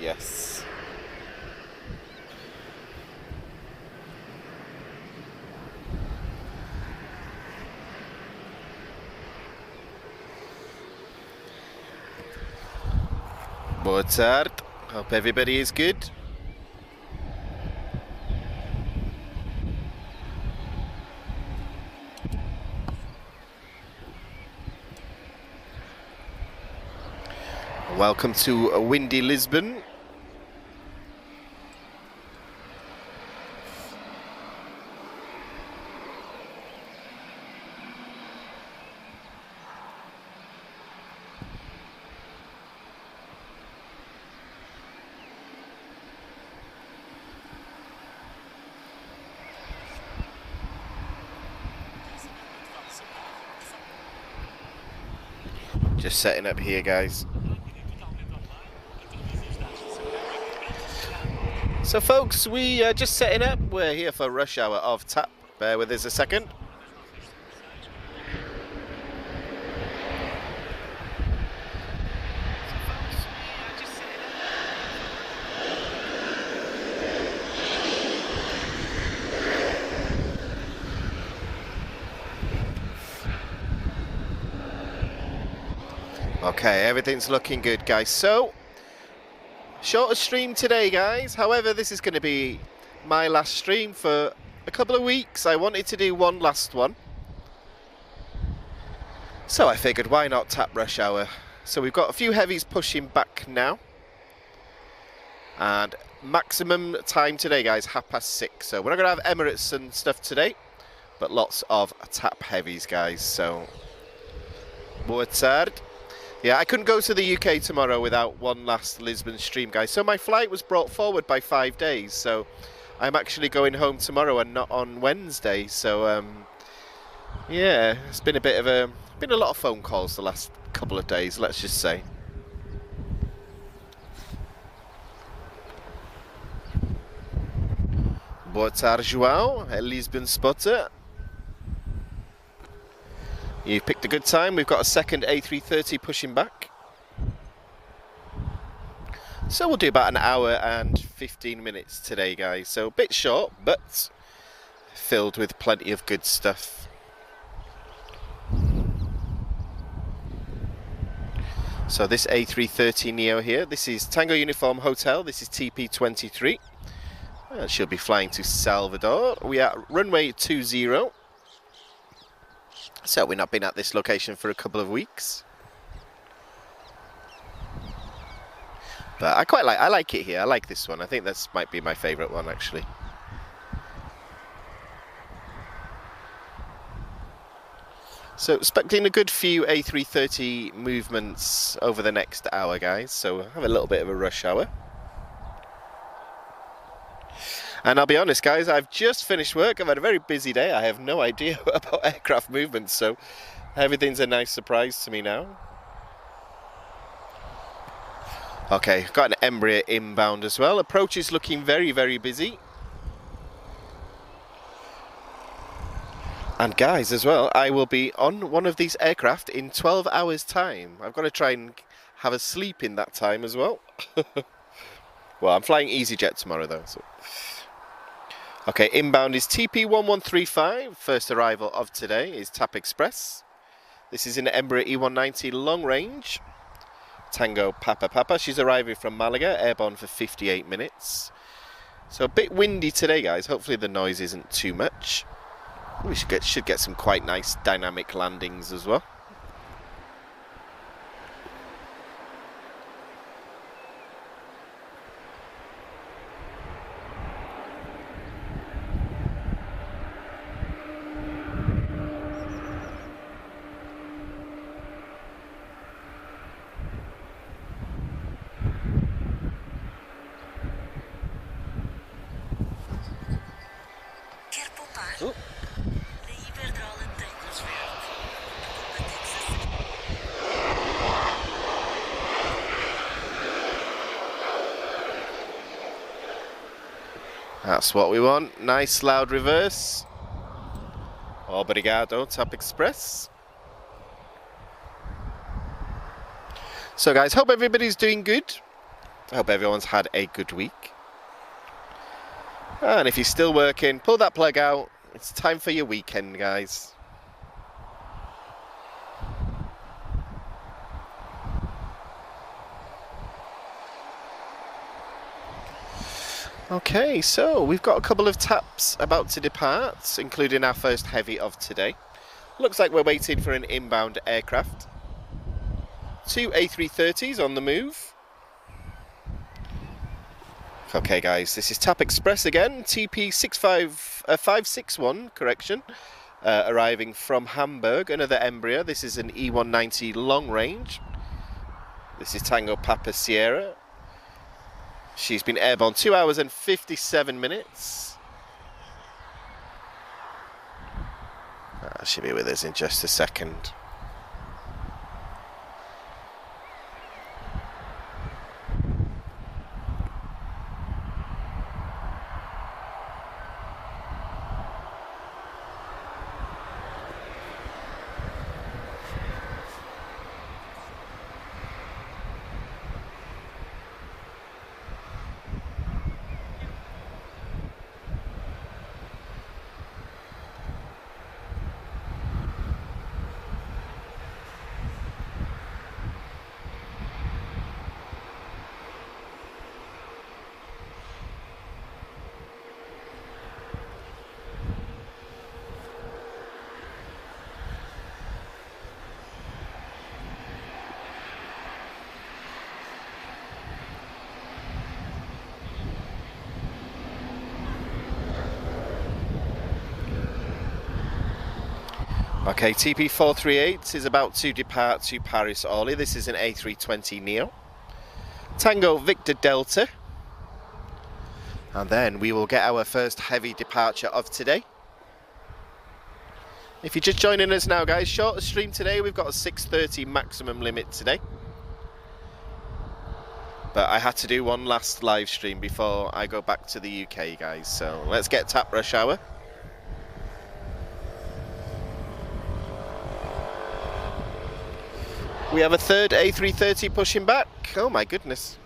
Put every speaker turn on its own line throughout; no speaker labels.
yes. Boa tarde. Hope everybody is good. Welcome to a windy Lisbon. Just setting up here, guys. So folks, we are just setting up. We're here for rush hour of TAP. Bear with us a second. Okay, everything's looking good, guys. So, shorter stream today, guys. However, this is going to be my last stream for a couple of weeks. I wanted to do one last one, so I figured why not tap rush hour. So we've got a few heavies pushing back now, and maximum time today, guys, 6:30. So we're not going to have Emirates and stuff today, but lots of tap heavies, guys. So boa tarde. Yeah, I couldn't go to the UK tomorrow without one last Lisbon stream, guys. So my flight was brought forward by 5 days. So I'm actually going home tomorrow and not on Wednesday. So yeah, it's been a lot of phone calls the last couple of days, let's just say. Boa tarde, João, a Lisbon spotter. You picked a good time. We've got a second A330 pushing back. So we'll do about an hour and 15 minutes today, guys. So a bit short, but filled with plenty of good stuff. So this A330 Neo here, this is Tango Uniform Hotel. This is TP23. She'll be flying to Salvador. We are at runway 20. So we've not been at this location for a couple of weeks, but I like it here. I like this one. I think this might be my favourite one, actually. So expecting a good few A330 movements over the next hour, guys. So we'll have a little bit of a rush hour. And I'll be honest, guys, I've just finished work. I've had a very busy day. I have no idea about aircraft movements, so everything's a nice surprise to me now. Okay, got an Embraer inbound as well. Approach is looking very, very busy. And guys, as well, I will be on one of these aircraft in 12 hours' time. I've got to try and have a sleep in that time as well. Well, I'm flying EasyJet tomorrow, though, so... Okay, inbound is TP1135. First arrival of today is TAP Express. This is an Embraer E190 long range. Tango Papa Papa. She's arriving from Malaga, airborne for 58 minutes. So a bit windy today, guys. Hopefully the noise isn't too much. We should get some quite nice dynamic landings as well. That's what we want. Nice loud reverse. Obrigado, TAP Express. So guys, hope everybody's doing good. I hope everyone's had a good week. And if you're still working, pull that plug out. It's time for your weekend, guys. Okay, so we've got a couple of taps about to depart, including our first heavy of today. Looks like we're waiting for an inbound aircraft. 2 A330s on the move. Okay guys, this is TAP Express again, TP 561, correction, arriving from Hamburg, another Embraer. This is an E190 long range. This is Tango Papa Sierra. She's been airborne 2 hours and 57 minutes. She'll be with us in just a second. Okay, TP438 is about to depart to Paris Orly. This is an A320 Neo. Tango Victor Delta. And then we will get our first heavy departure of today. If you're just joining us now, guys, shorter stream today. We've got a 6:30 maximum limit today. But I had to do one last live stream before I go back to the UK, guys. So let's get tap rush hour. We have a third A330 pushing back. Oh my goodness.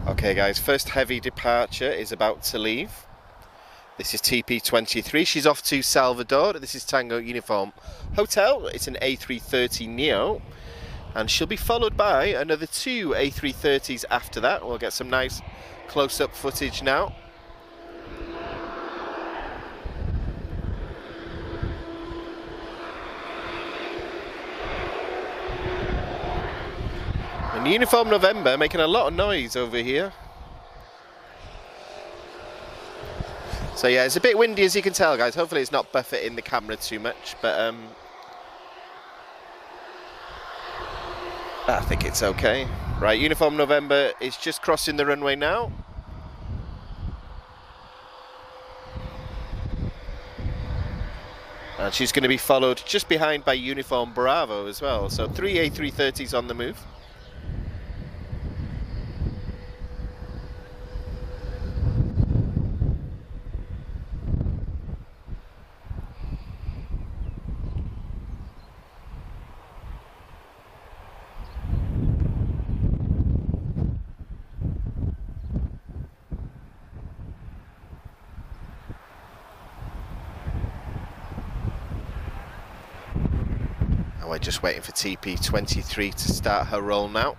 Okay guys, first heavy departure is about to leave. This is TP23, she's off to Salvador. This is Tango Uniform Hotel. It's an A330 Neo. And she'll be followed by another 2 A330s after that. We'll get some nice close-up footage now. And Uniform November making a lot of noise over here. So yeah, it's a bit windy as you can tell, guys. Hopefully it's not buffeting the camera too much, but I think it's okay. Right, Uniform November is just crossing the runway now. And she's going to be followed just behind by Uniform Bravo as well. So 3 A330s on the move. We're just waiting for TP23 to start her roll now.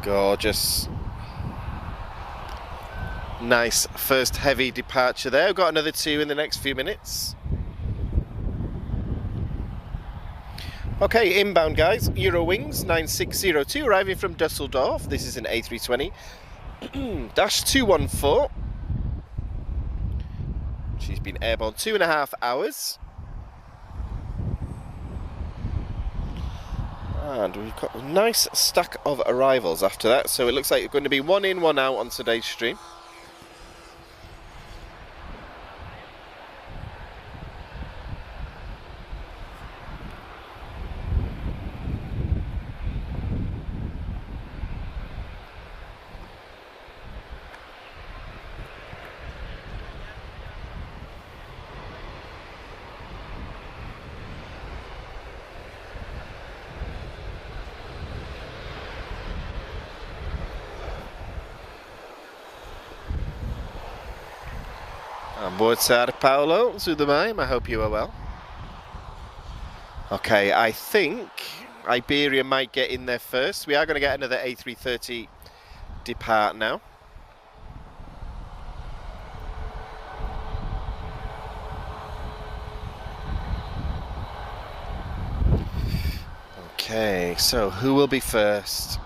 Gorgeous. Nice first heavy departure there. We've got another 2 in the next few minutes. Okay, inbound guys, Eurowings 9602 arriving from Dusseldorf. This is an A320 -214. She's been airborne 2.5 hours. And we've got a nice stack of arrivals after that. So it looks like it's going to be 1 in, 1 out on today's stream. Boa tarde, Paulo. Tudo bem? I hope you are well. Okay, I think Iberia might get in there first. We are going to get another A330 depart now. Okay, so who will be first?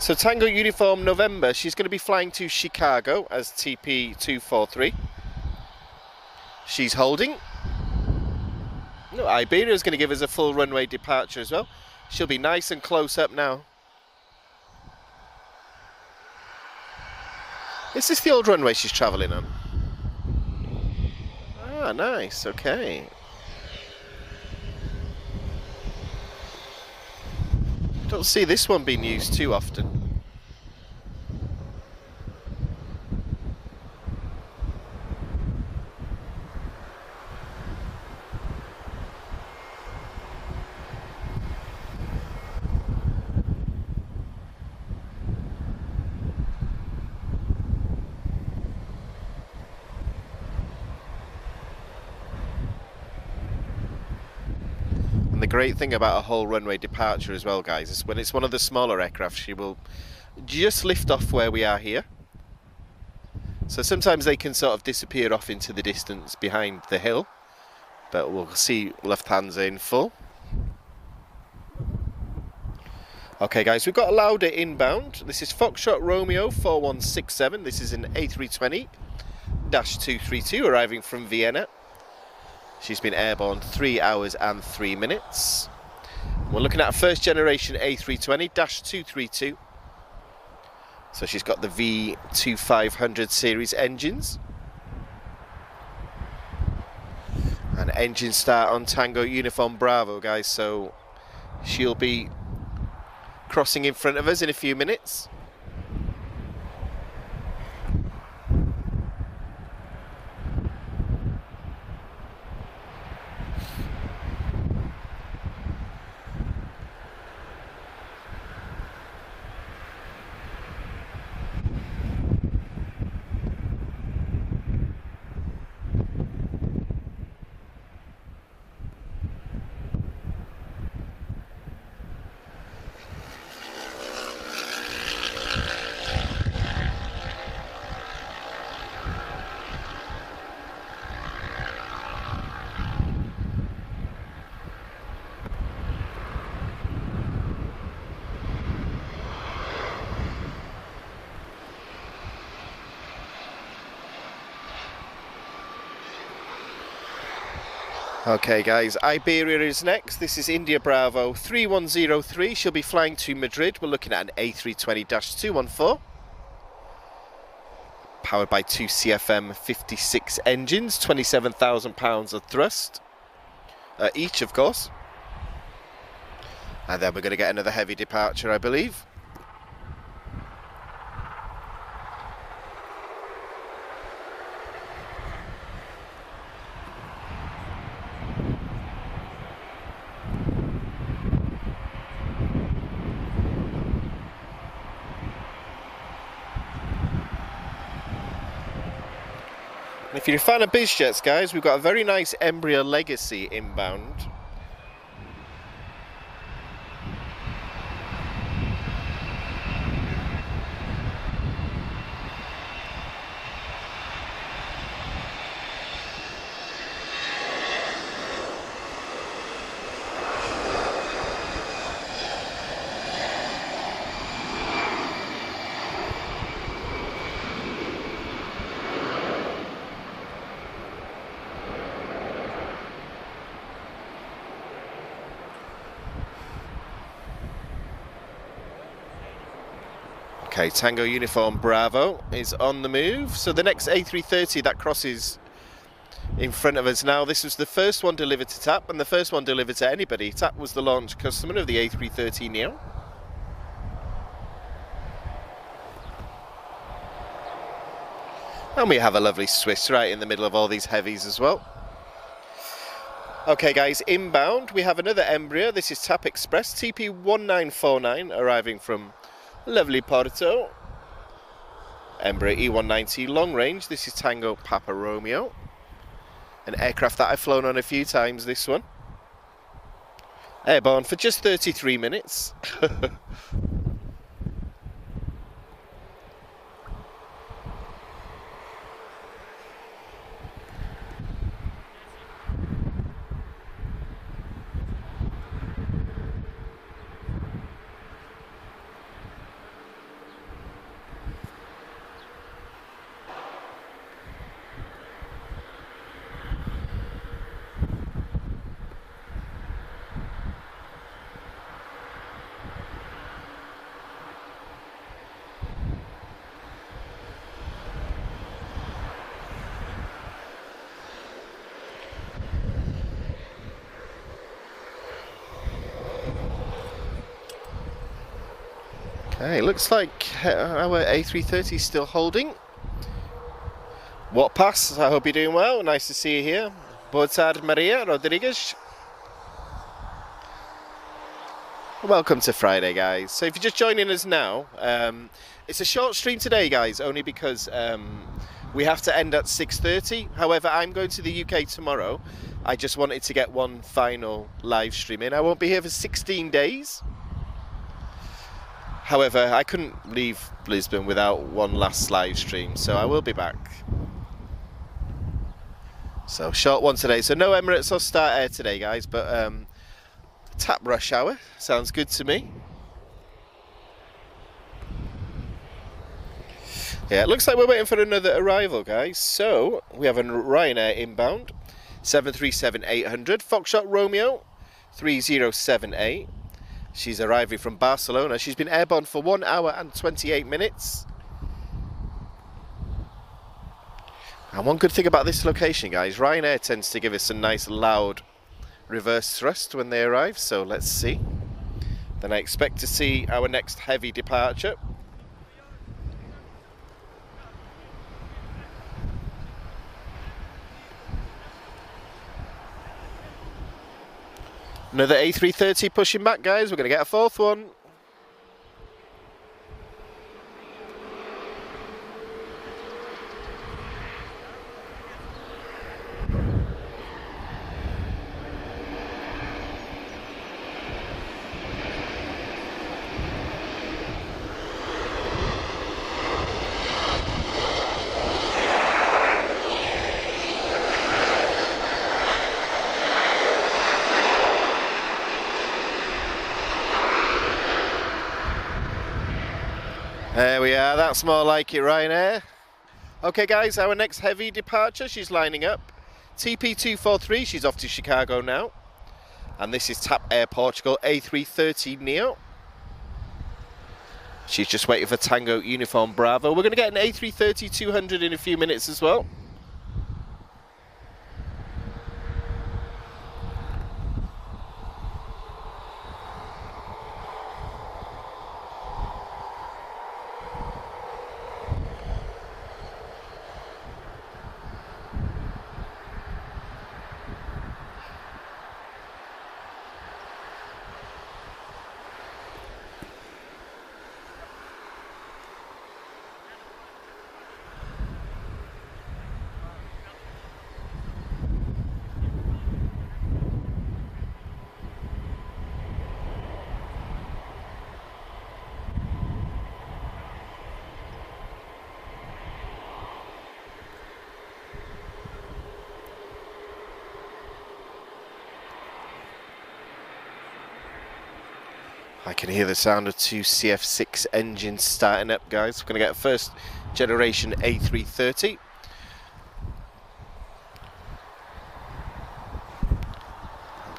So Tango Uniform November, she's going to be flying to Chicago as TP243. She's holding. No, Iberia is going to give us a full runway departure as well. She'll be nice and close up now. Is this the old runway she's travelling on? Ah, nice, okay. Don't see this one being used too often. And the great thing about a whole runway departure as well, guys, is when it's one of the smaller aircraft, she will just lift off where we are here. So sometimes they can sort of disappear off into the distance behind the hill, but we'll see Lufthansa in full. Okay guys, we've got a Lauda inbound. This is Foxtrot Romeo 4167. This is an A320-232 arriving from Vienna. She's been airborne 3 hours and 3 minutes. We're looking at a first generation A320-232. So she's got the V2500 series engines. And engine start on Tango Uniform Bravo, guys. So she'll be crossing in front of us in a few minutes. Okay guys, Iberia is next. This is India Bravo 3103. She'll be flying to Madrid. We're looking at an A320-214. Powered by 2 CFM 56 engines, 27,000 pounds of thrust. Each, of course. And then we're going to get another heavy departure, I believe. If you're a fan of biz jets, guys, we've got a very nice Embraer Legacy inbound. Okay, Tango Uniform Bravo is on the move. So the next A330 that crosses in front of us now, this was the first one delivered to TAP and the first one delivered to anybody. TAP was the launch customer of the A330neo. And we have a lovely Swiss right in the middle of all these heavies as well. Okay guys, inbound we have another Embraer. This is TAP Express TP1949 arriving from lovely Porto. Embraer E190 long range. This is Tango Papa Romeo. An aircraft that I've flown on a few times, this one. Airborne for just 33 minutes. Okay, looks like our A330 is still holding. What pass? I hope you're doing well. Nice to see you here. Boa tarde, Maria Rodrigues. Welcome to Friday, guys. So if you're just joining us now, it's a short stream today, guys, only because we have to end at 6:30. However, I'm going to the UK tomorrow. I just wanted to get one final live stream in. I won't be here for 16 days. However, I couldn't leave Lisbon without one last live stream, so I will be back. So, short one today. So, no Emirates or Star Air today, guys, but TAP rush hour sounds good to me. Yeah, it looks like we're waiting for another arrival, guys. So, we have a Ryanair inbound, 737-800, Foxtrot Romeo, 3078. She's arriving from Barcelona. She's been airborne for 1 hour and 28 minutes. And one good thing about this location, guys, Ryanair tends to give us a nice loud reverse thrust when they arrive. So let's see. Then I expect to see our next heavy departure. Another A330 pushing back, guys. We're going to get a fourth one. There we are, that's more like it, Ryanair. Okay guys, our next heavy departure, she's lining up. TP243, she's off to Chicago now. And this is TAP Air Portugal A330neo. She's just waiting for Tango Uniform Bravo. We're going to get an A330-200 in a few minutes as well. I can hear the sound of two CF6 engines starting up, guys. We're going to get a first generation A330.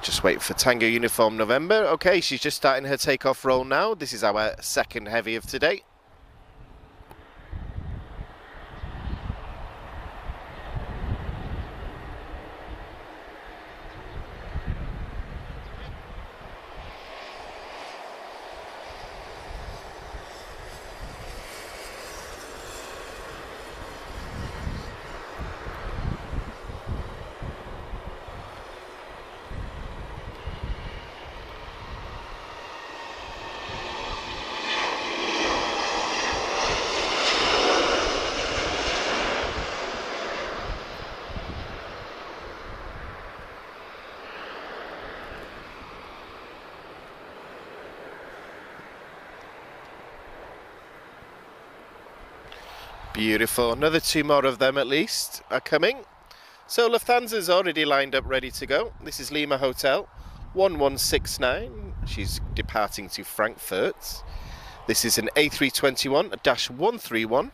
Just wait for Tango Uniform November. Okay, she's just starting her takeoff roll now. This is our second heavy of today. Beautiful. Another 2 more of them at least are coming. So Lufthansa's already lined up, ready to go. This is Lima Hotel 1169. She's departing to Frankfurt. This is an A321-131.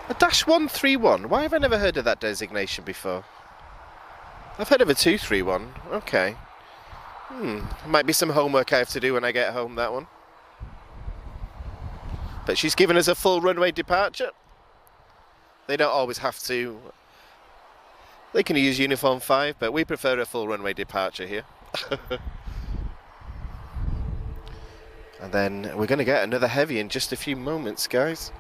A -131. Why have I never heard of that designation before? I've heard of a 231. Okay. Might be some homework I have to do when I get home, that one. But she's given us a full runway departure. They don't always have to. They can use uniform 5, but we prefer a full runway departure here. And then we're going to get another heavy in just a few moments, guys.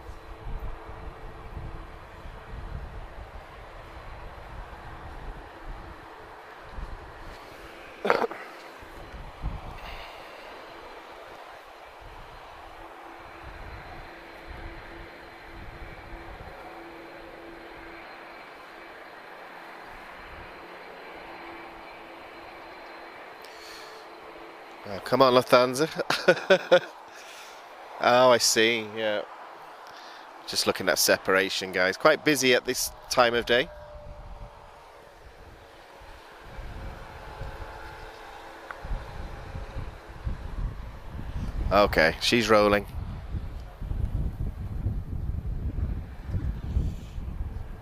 Oh, come on, Lufthansa. Oh, I see, yeah. Just looking at separation, guys. Quite busy at this time of day. Okay, she's rolling.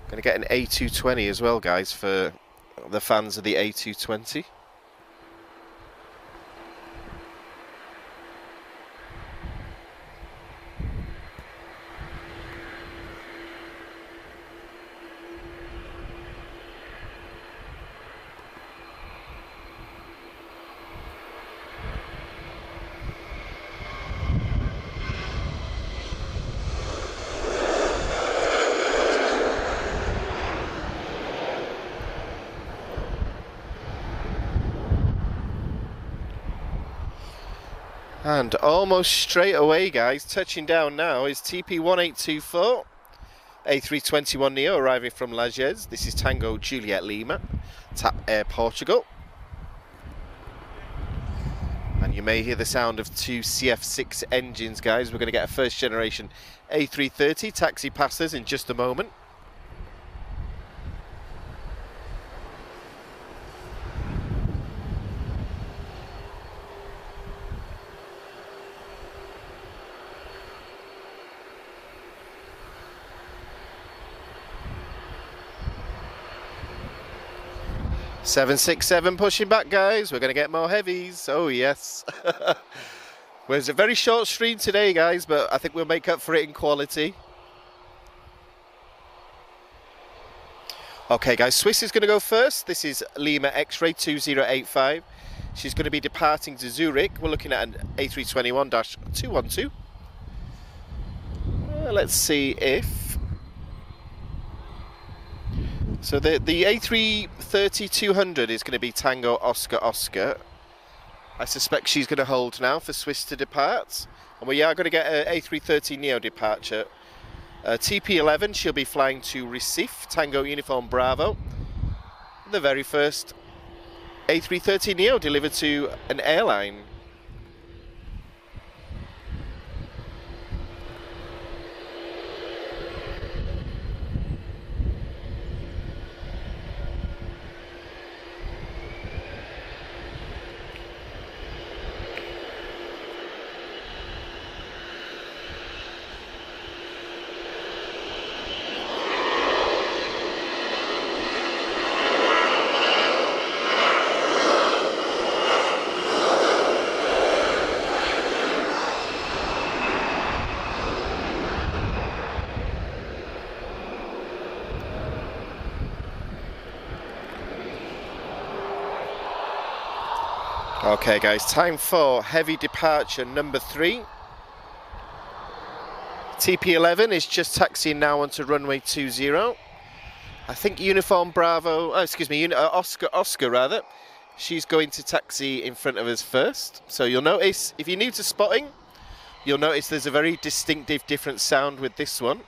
Gonna get an A220 as well, guys, for the fans of the A220. And almost straight away, guys, touching down now is TP1824, A321neo arriving from Lajes. This is Tango Juliet Lima, tap Air Portugal. And you may hear the sound of 2 CF6 engines, guys. We're going to get a first generation A330 taxi past us in just a moment. $767 pushing back, guys. We're going to get more heavies. Oh, yes. Well, it's a very short stream today, guys, but I think we'll make up for it in quality. Okay, guys, Swiss is going to go first. This is Lima X-Ray 2085. She's going to be departing to Zurich. We're looking at an A321-212. Let's see if... So the A330-200 is going to be Tango Oscar Oscar. I suspect she's going to hold now for Swiss to depart. And we are going to get an A330neo departure. TP11, she'll be flying to Recife, Tango Uniform Bravo. The very first A330neo delivered to an airline. Okay, guys, time for heavy departure number 3. TP11 is just taxiing now onto runway 20. I think Uniform Bravo, Oscar rather, she's going to taxi in front of us first. So you'll notice, if you're new to spotting, you'll notice there's a very distinctive different sound with this one.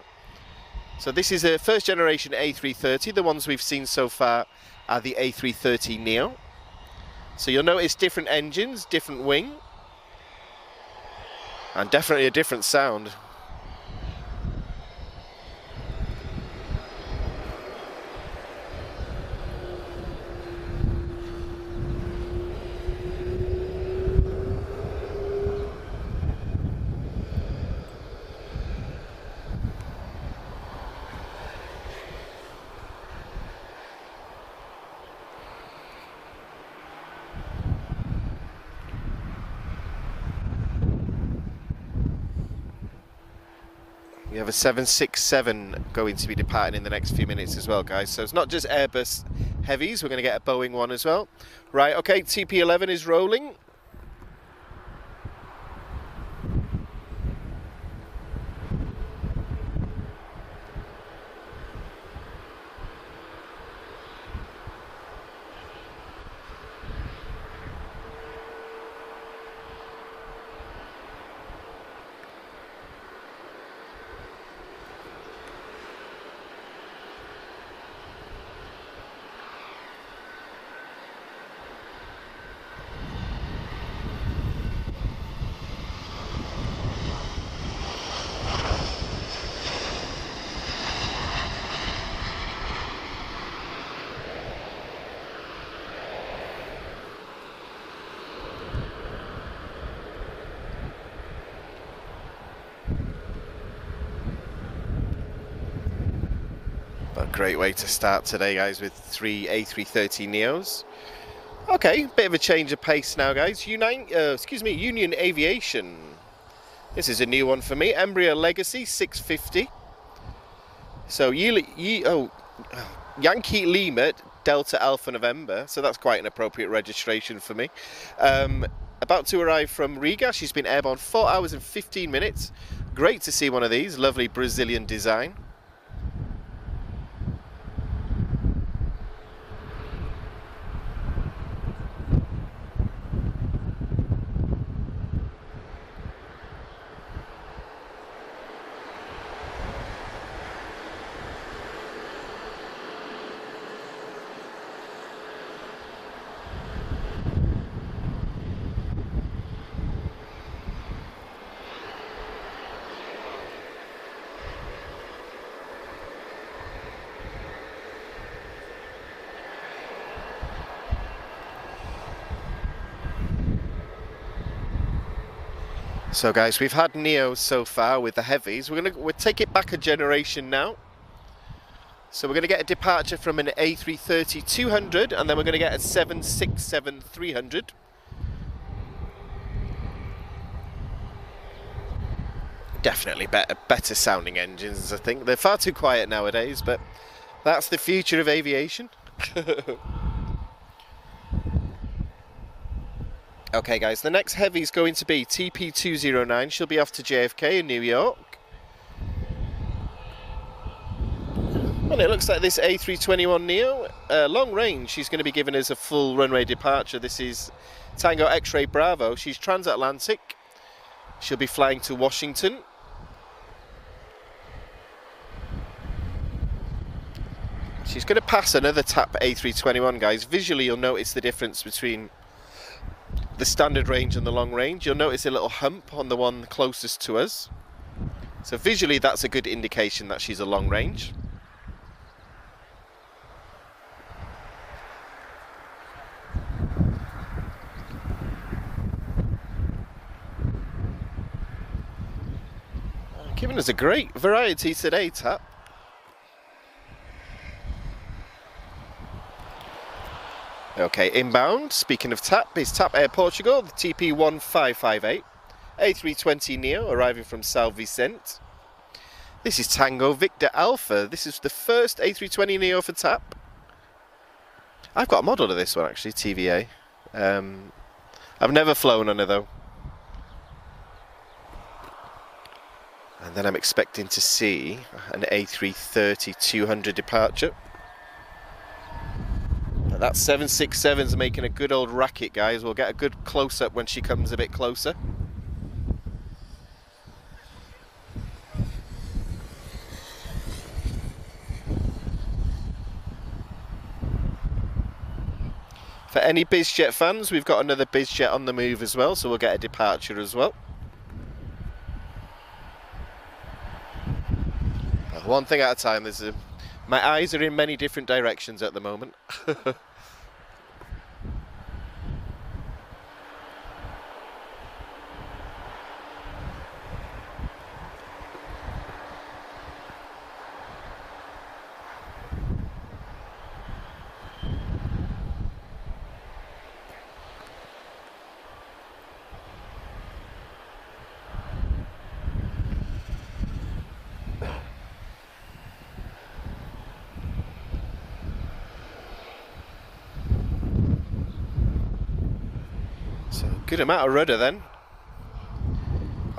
So this is a first generation A330. The ones we've seen so far are the A330neo. So you'll notice different engines, different wing. And definitely a different sound. We have a 767 going to be departing in the next few minutes as well, guys. So it's not just Airbus heavies, we're going to get a Boeing one as well. Right, okay, TP11 is rolling. Great way to start today, guys, with 3 A330neos. Okay, bit of a change of pace now, guys. Union Aviation. This is a new one for me. Embraer Legacy 650. So Yankee Lima Delta Alpha November. So that's quite an appropriate registration for me. About to arrive from Riga. She's been airborne 4 hours and 15 minutes. Great to see one of these. Lovely Brazilian design. So guys, we've had Neos so far with the heavies. We'll take it back a generation now. So we're going to get a departure from an A330-200 and then we're going to get a 767-300. Definitely better sounding engines, I think. They're far too quiet nowadays, but that's the future of aviation. Okay guys, the next heavy is going to be TP209. She'll be off to JFK in New York. Well, it looks like this A321neo, long range, she's going to be giving us a full runway departure. This is Tango X-Ray Bravo. She's transatlantic. She'll be flying to Washington. She's going to pass another TAP A321, guys. Visually, you'll notice the difference between the standard range and the long range. You'll notice a little hump on the one closest to us. So visually that's a good indication that she's a long range. Giving us a great variety today, TAP. Okay, inbound, speaking of TAP, is TAP Air Portugal, the TP1558, A320neo arriving from São Vicente. This is Tango Victor Alpha. This is the first A320neo for TAP. I've got a model of this one actually, TVA. I've never flown on it though. And then I'm expecting to see an A330-200 departure. That 767's making a good old racket, guys. We'll get a good close-up when she comes a bit closer. For any BizJet fans, we've got another BizJet on the move as well, so we'll get a departure as well. One thing at a time. My eyes are in many different directions at the moment. Good amount of rudder then.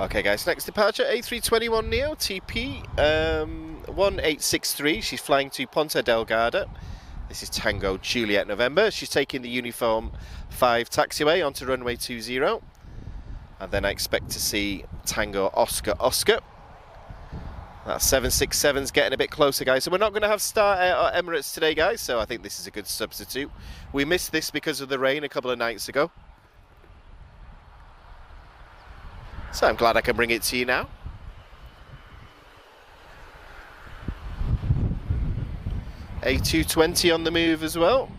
Okay guys, next departure A321neo TP 1863. She's flying to Ponta Delgado. This is Tango Juliet November. She's taking the uniform 5 taxiway onto runway 20. And then I expect to see Tango Oscar Oscar. That 767's getting a bit closer, guys. So we're not going to have Star Air or Emirates today, guys. So I think this is a good substitute. We missed this because of the rain a couple of nights ago. So I'm glad I can bring it to you now. A220 on the move as well.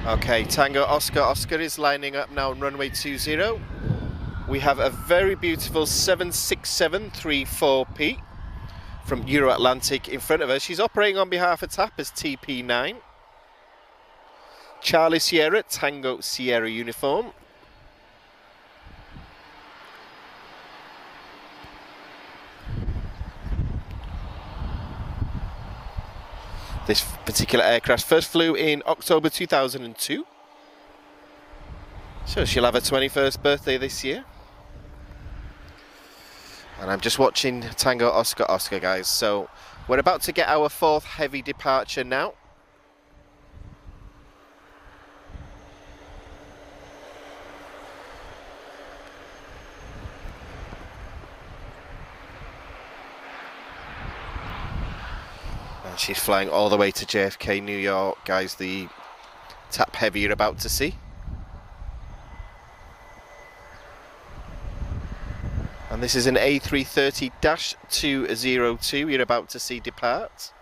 Okay, Tango Oscar Oscar is lining up now on runway 20. We have a very beautiful 76734P from Euro Atlantic in front of us. She's operating on behalf of TAP as TP9. Charlie Sierra, Tango Sierra uniform. This particular aircraft first flew in October 2002. So she'll have her 21st birthday this year. And I'm just watching Tango Oscar Oscar, guys. So we're about to get our 4th heavy departure now. She's flying all the way to JFK, New York, guys, the TAP Heavy you're about to see. And this is an A330-202 you're about to see depart.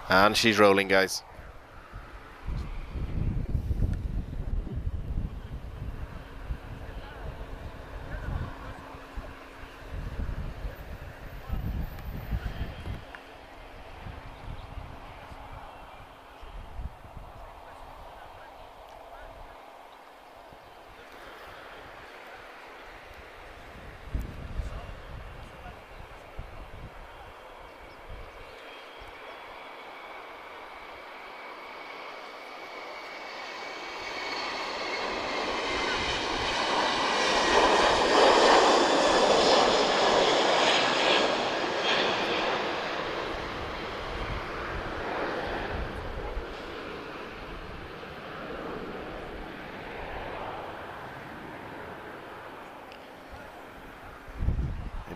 And she's rolling, guys.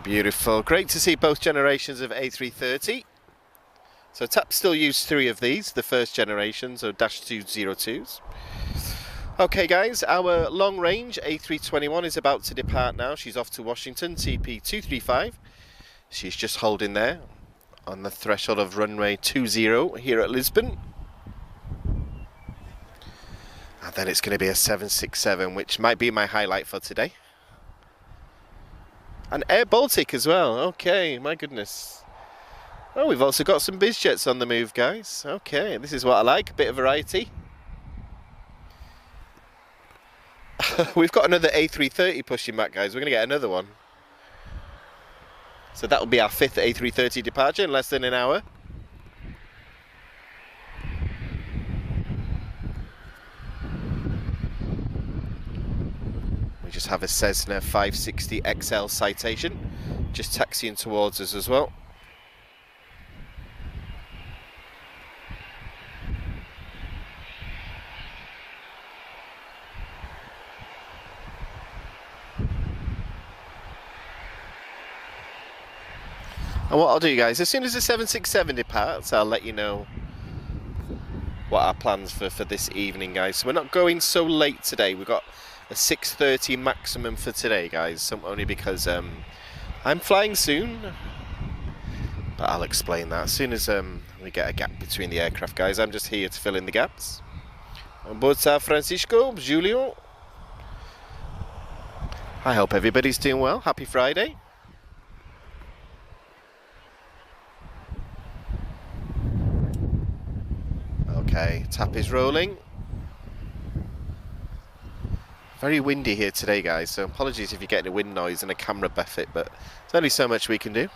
Beautiful. Great to see both generations of A330. So TAP still use 3 of these, the first generation, so -202s. Okay guys, our long range A321 is about to depart now. She's off to Washington, TP235. She's just holding there on the threshold of runway 20 here at Lisbon. And then it's going to be a 767, which might be my highlight for today. And Air Baltic as well. Okay, my goodness. Oh, we've also got some biz jets on the move, guys. Okay, this is what I like, a bit of variety. We've got another A330 pushing back, guys. We're going to get another one. So that will be our 5th A330 departure in less than an hour. We just have a Cessna 560 XL Citation just taxiing towards us as well. And what I'll do, guys, as soon as the 767 departs, I'll let you know what our plans for this evening, guys. So we're not going so late today. We've got a 6:30 maximum for today, guys. So only because I'm flying soon. But I'll explain that as soon as we get a gap between the aircraft, guys. I'm just here to fill in the gaps. On board San Francisco, Julio. I hope everybody's doing well. Happy Friday. Okay, tap is rolling. Very windy here today, guys, so apologies if you're getting a wind noise and a camera buffet, but there's only so much we can do.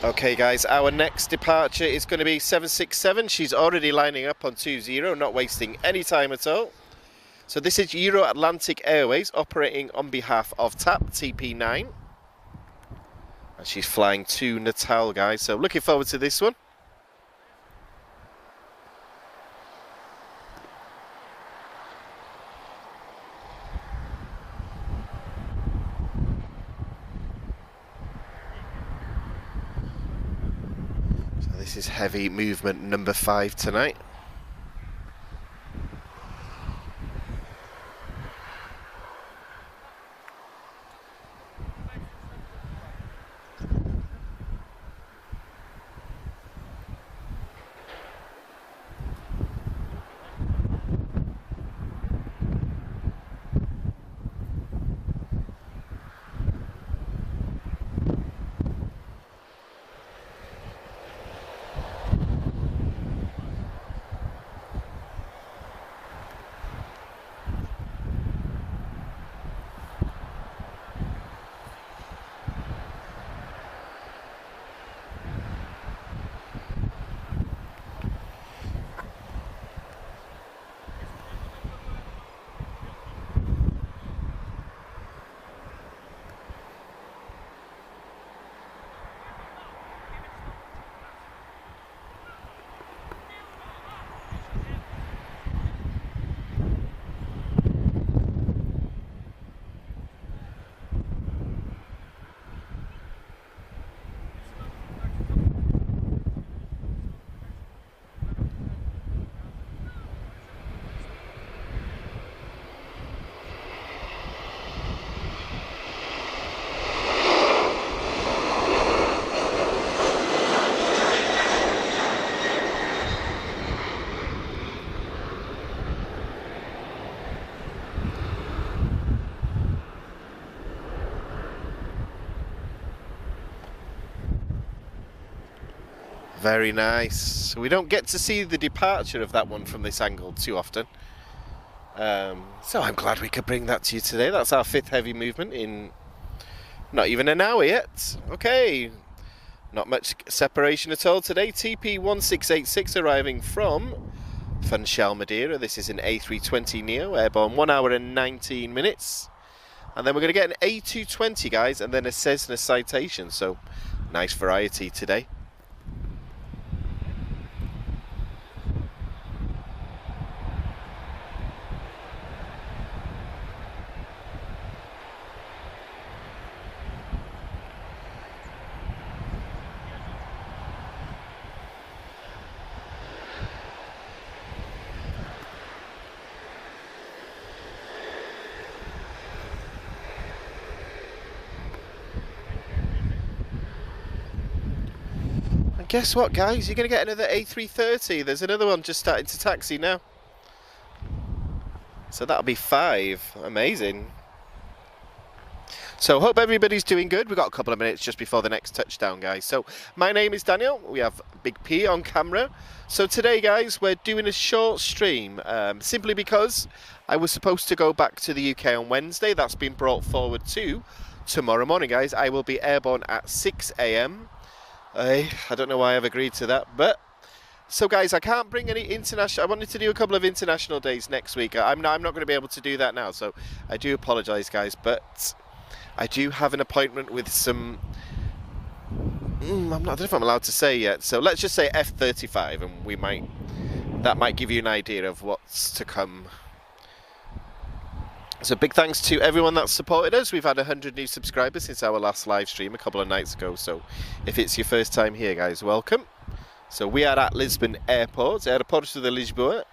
Okay, guys, our next departure is going to be 767. She's already lining up on 20, not wasting any time at all. So this is Euro Atlantic Airways operating on behalf of TAP TP9. And she's flying to Natal, guys, so looking forward to this one. This is heavy movement number 5 tonight. Very nice. We don't get to see the departure of that one from this angle too often. So I'm glad we could bring that to you today. That's our 5th heavy movement in not even an hour yet. Okay, not much separation at all today. TP1686 arriving from Funchal, Madeira. This is an A320neo, airborne 1 hour and 19 minutes. And then we're going to get an A220, guys, and then a Cessna Citation. So nice variety today. Guess what, guys? You're going to get another A330. There's another one just starting to taxi now. So that'll be 5. Amazing. So hope everybody's doing good. We've got a couple of minutes just before the next touchdown, guys. So my name is Daniel. We have Big P on camera. So today, guys, we're doing a short stream simply because I was supposed to go back to the UK on Wednesday. That's been brought forward to tomorrow morning, guys. I will be airborne at 6 AM. I don't know why I've agreed to that, but so guys, I can't bring any international. I wanted to do a couple of international days next week. I'm not going to be able to do that now, so I do apologise, guys, but I do have an appointment with some. I don't know if I'm allowed to say yet. So let's just say F-35, and that might give you an idea of what's to come. So big thanks to everyone that's supported us. We've had 100 new subscribers since our last live stream a couple of nights ago. So if it's your first time here, guys, welcome. So we are at Lisbon Airport, Aeroporto de Lisboa,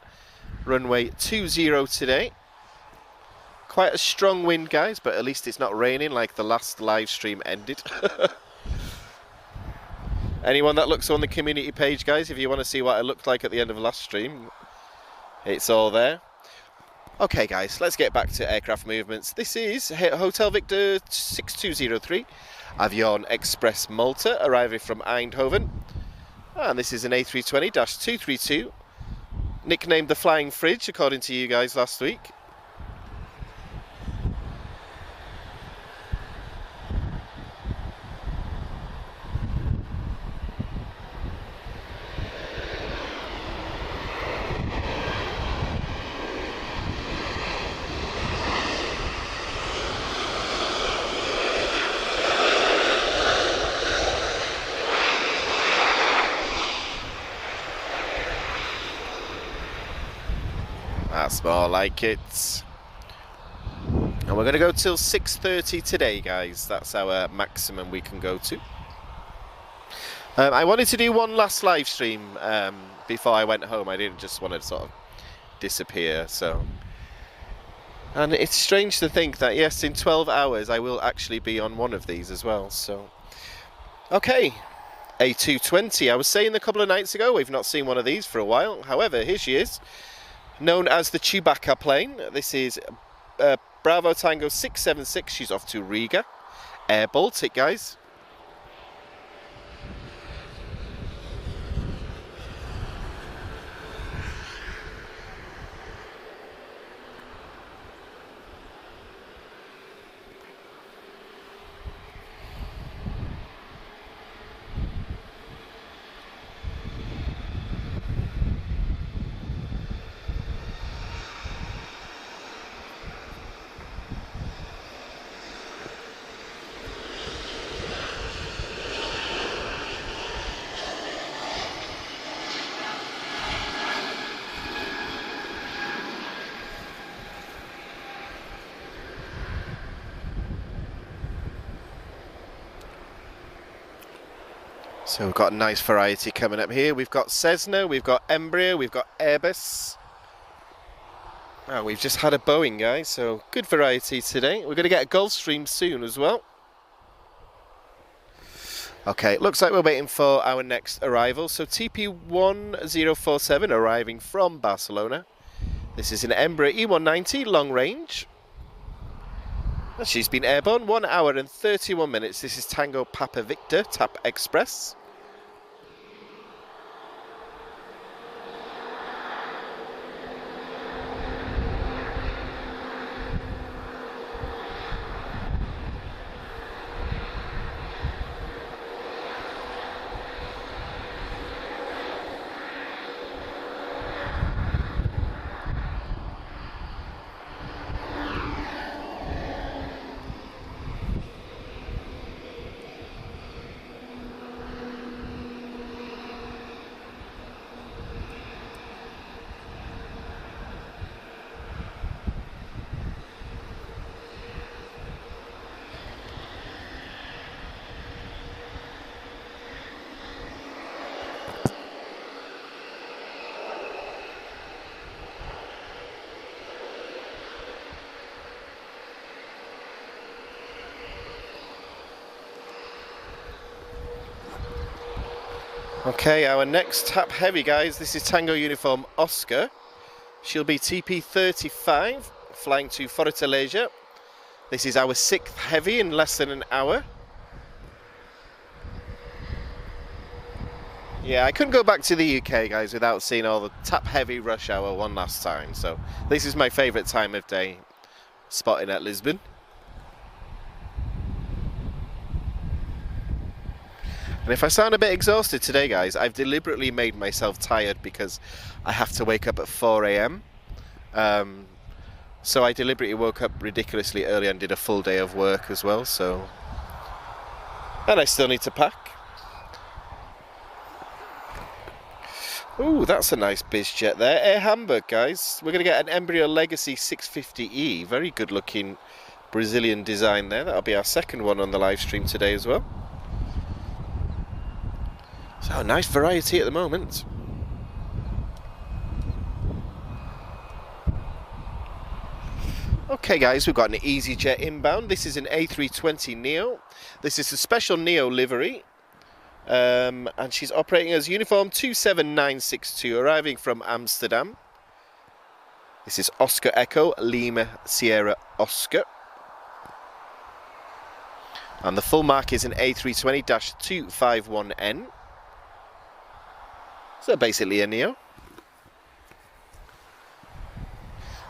runway 20 today. Quite a strong wind, guys, but at least it's not raining like the last live stream ended. Anyone that looks on the community page, guys, if you want to see what I looked like at the end of the last stream, it's all there. Okay, guys, let's get back to aircraft movements. This is Hotel Victor 6203, Avion Express Malta, arriving from Eindhoven. And this is an A320-232, nicknamed the Flying Fridge, according to you guys last week. That's more like it. And we're going to go till 6:30 today, guys. That's our maximum we can go to. I wanted to do one last live stream before I went home. I didn't just want to sort of disappear. And it's strange to think that, yes, in 12 hours I will actually be on one of these as well. So, okay. A220. I was saying a couple of nights ago, we've not seen one of these for a while. However, here she is. Known as the Chewbacca plane. This is Bravo Tango 676. She's off to Riga, Air Baltic, guys. So we've got a nice variety coming up here. We've got Cessna, we've got Embraer, we've got Airbus. Oh, we've just had a Boeing, guys, so good variety today. We're going to get a Gulfstream soon as well. Okay, it looks like we're waiting for our next arrival. So TP1047 arriving from Barcelona. This is an Embraer E190 long range. And she's been airborne 1 hour and 31 minutes. This is Tango Papa Victor TAP Express. Okay, our next TAP Heavy, guys, this is Tango Uniform Oscar. She'll be TP35, flying to Fortaleza. This is our 6th heavy in less than an hour. Yeah, I couldn't go back to the UK, guys, without seeing all the tap heavy rush hour one last time. So this is my favourite time of day spotting at Lisbon. And if I sound a bit exhausted today, guys, I've deliberately made myself tired because I have to wake up at 4 AM. So I deliberately woke up ridiculously early and did a full day of work as well. So, and I still need to pack. Ooh, that's a nice biz jet there. Air Hamburg, guys. We're going to get an Embraer Legacy 650E. Very good looking Brazilian design there. That'll be our second one on the live stream today as well. So, nice variety at the moment. Okay, guys, we've got an EasyJet inbound. This is an A320neo. This is a special neo livery. And she's operating as uniform 27962, arriving from Amsterdam. This is Oscar Echo Lima Sierra Oscar, and the full mark is an A320-251N, so basically a neo.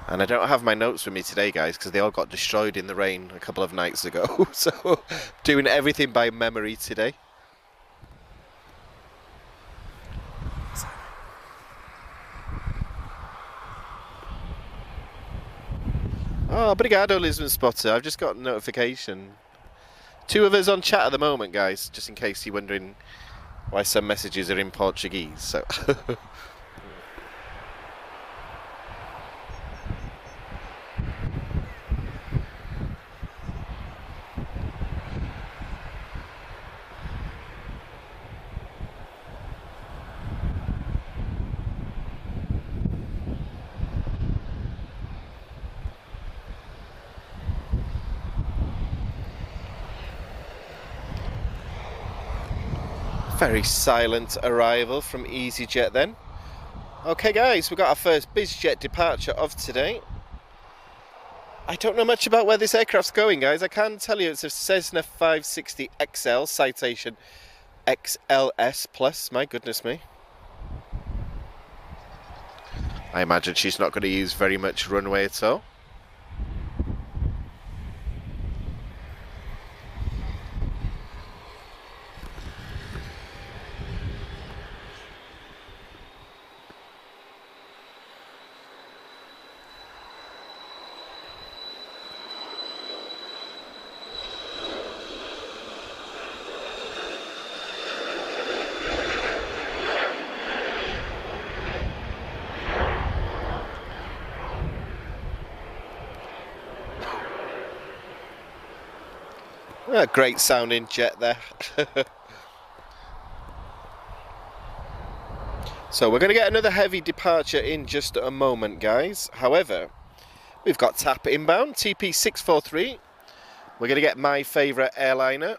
And I don't have my notes with me today, guys, because they all got destroyed in the rain a couple of nights ago. So doing everything by memory today. Oh, obrigado, Lisbon Spotter. I've just got a notification. 2 of us on chat at the moment, guys, just in case you're wondering why some messages are in Portuguese. So. Very silent arrival from EasyJet then. Okay, guys, we've got our first BizJet departure of today. I don't know much about where this aircraft's going, guys. I can tell you it's a Cessna 560 XL, citation XLS plus. My goodness me. I imagine she's not going to use very much runway at all. A great sounding jet there. So we're going to get another heavy departure in just a moment, guys. However, we've got TAP inbound, TP643. We're going to get my favourite airliner,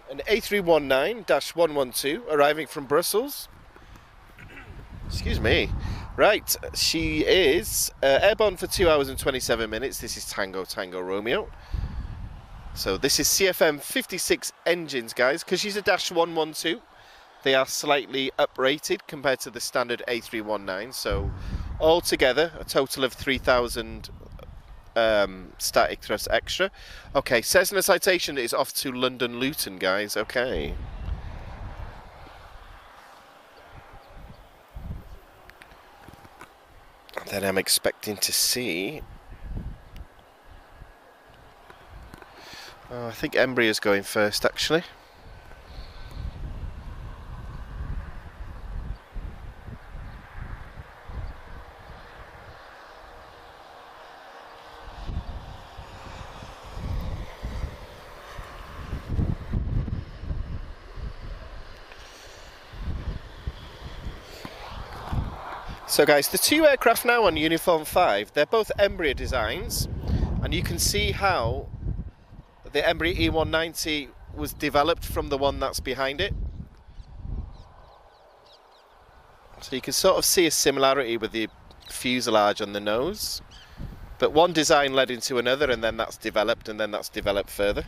an A319-112, arriving from Brussels. Excuse me. Right, she is airborne for 2 hours and 27 minutes. This is Tango Tango Romeo. So this is CFM 56 engines, guys, because she's a -112. They are slightly uprated compared to the standard A319. So altogether, a total of 3,000 static thrust extra. Okay, Cessna citation is off to London Luton, guys. Okay. Then I'm expecting to see... I think Embraer's going first, actually. So guys, the 2 aircraft now on Uniform 5, they're both Embraer designs, and you can see how the Embraer E190 was developed from the one that's behind it. So you can sort of see a similarity with the fuselage on the nose. But one design led into another, and then that's developed, and then that's developed further.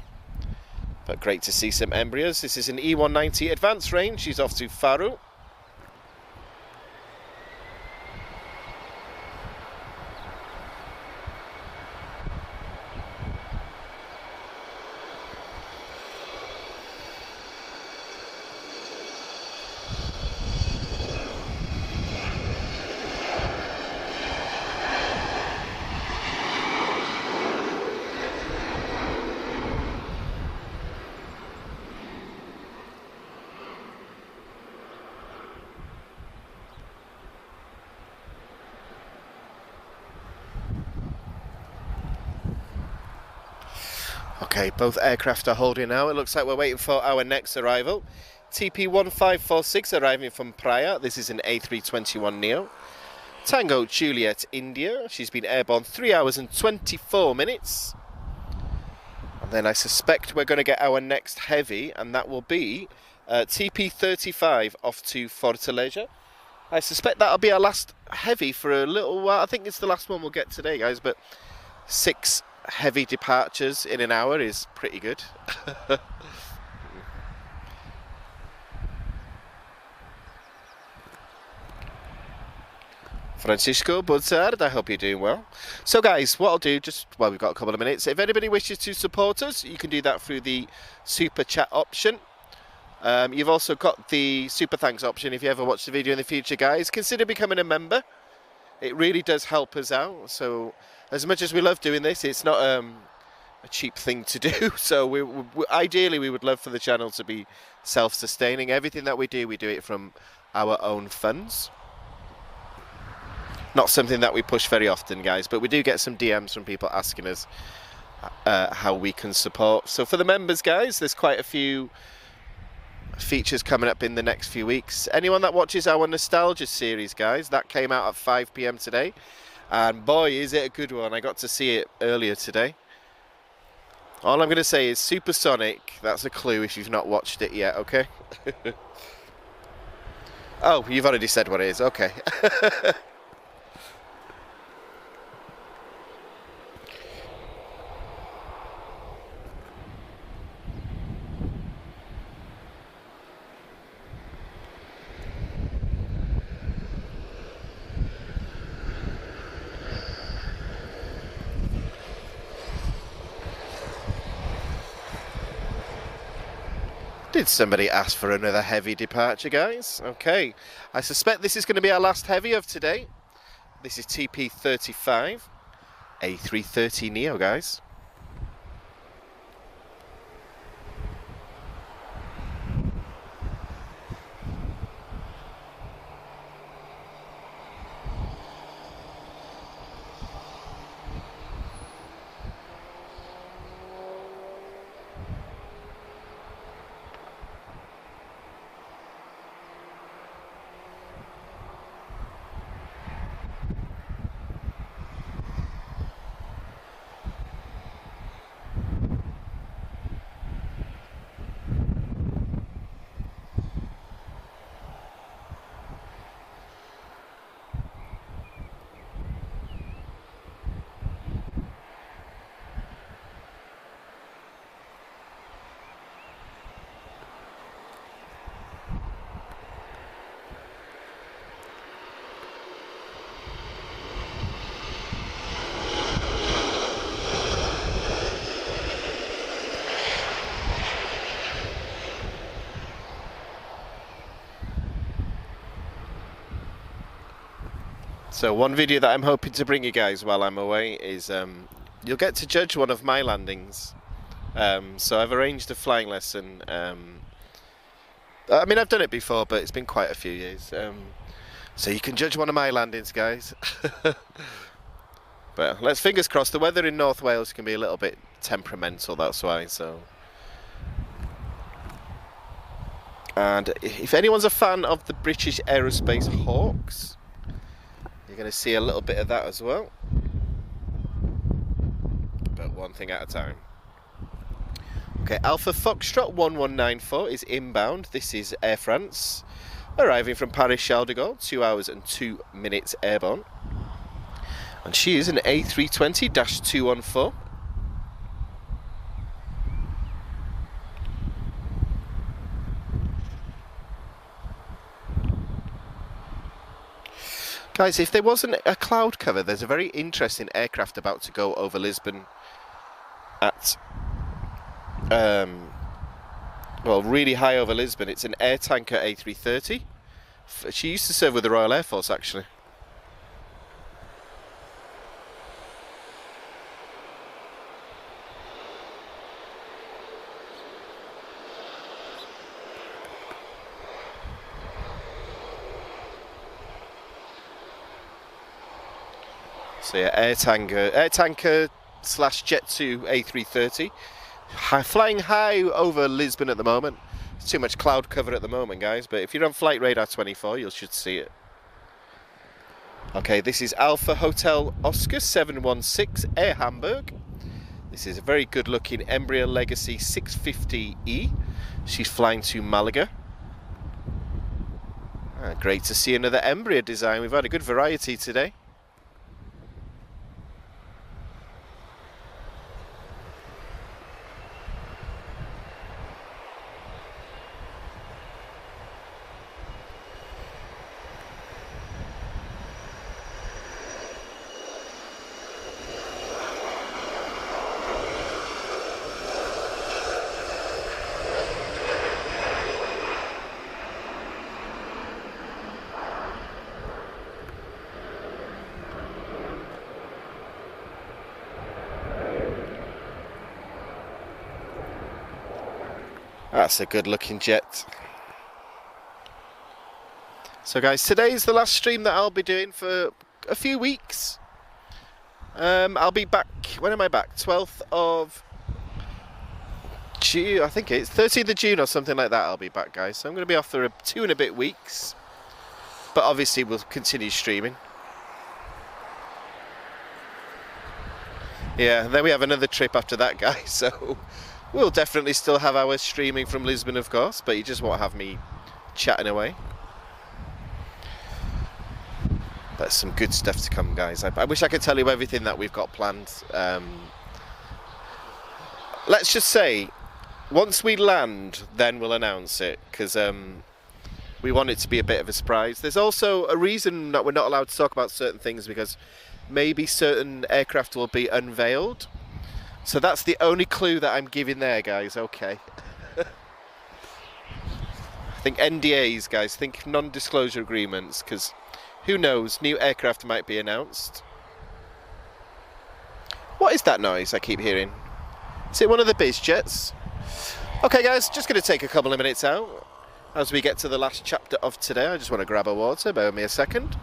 But great to see some embryos. This is an E190 advanced range. She's off to Faru. Okay, both aircraft are holding now. It looks like we're waiting for our next arrival. TP1546 arriving from Praia. This is an A321neo. Tango Juliet India. She's been airborne 3 hours and 24 minutes. And then I suspect we're going to get our next heavy, and that will be TP35 off to Fortaleza. I suspect that'll be our last heavy for a little while. I think it's the last one we'll get today, guys, but 6 heavy departures in an hour is pretty good. Francisco Buzzard, I hope you're doing well. So guys, what I'll do, just while we've got a couple of minutes, if anybody wishes to support us, you can do that through the super chat option. You've also got the super thanks option if you ever watch the video in the future, guys. Consider becoming a member. It really does help us out. So as much as we love doing this, it's not a cheap thing to do. So ideally we would love for the channel to be self-sustaining. Everything that we do it from our own funds. Not something that we push very often, guys, but we do get some DMs from people asking us how we can support. So for the members, guys, there's quite a few features coming up in the next few weeks. Anyone that watches our nostalgia series, guys, that came out at 5 PM today, and boy is it a good one. I got to see it earlier today. All I'm going to say is Supersonic. That's a clue if you've not watched it yet, okay? Oh, you've already said what it is, okay. Did somebody ask for another heavy departure, guys? Okay, I suspect this is going to be our last heavy of today. This is TP35, A330neo, guys. So one video that I'm hoping to bring you guys while I'm away is you'll get to judge one of my landings. So I've arranged a flying lesson. I mean, I've done it before, but it's been quite a few years. So you can judge one of my landings, guys. But let's fingers crossed. The weather in North Wales can be a little bit temperamental, that's why. So, and if anyone's a fan of the British Aerospace Hawks, you're going to see a little bit of that as well, but one thing at a time. Okay, Alpha Foxtrot 1194 is inbound. This is Air France, arriving from Paris Charles de Gaulle, 2 hours and 2 minutes airborne. And she is an A320-214. Guys, if there wasn't a cloud cover, there's a very interesting aircraft about to go over Lisbon at, well, really high over Lisbon. It's an air tanker A330. She used to serve with the Royal Air Force, actually. So yeah, air tanker slash Jet 2 A330, flying high over Lisbon at the moment. There's too much cloud cover at the moment, guys, but if you're on Flight Radar 24, you should see it. Okay, this is Alpha Hotel Oscar 716 Air Hamburg. This is a very good looking Embraer Legacy 650E. She's flying to Malaga. Great to see another Embraer design. We've had a good variety today. That's a good looking jet. So guys, today's the last stream that I'll be doing for a few weeks. I'll be back, when am I back? 12th of June, I think it's 13th of June or something like that. I'll be back, guys. So I'm going to be off for 2 and a bit weeks. But obviously we'll continue streaming. Yeah, and then we have another trip after that, guys. So we'll definitely still have our streaming from Lisbon, of course, but you just won't have me chatting away. That's some good stuff to come, guys. I wish I could tell you everything that we've got planned. Let's just say, once we land, then we'll announce it, because we want it to be a bit of a surprise. There's also a reason that we're not allowed to talk about certain things, because maybe certain aircraft will be unveiled. So that's the only clue that I'm giving there, guys. Okay. Think NDAs, guys. Think non-disclosure agreements, because who knows? New aircraft might be announced. What is that noise I keep hearing? Is it one of the biz jets? Okay, guys. Just going to take a couple of minutes out as we get to the last chapter of today. I just want to grab a water. Bear with me a second.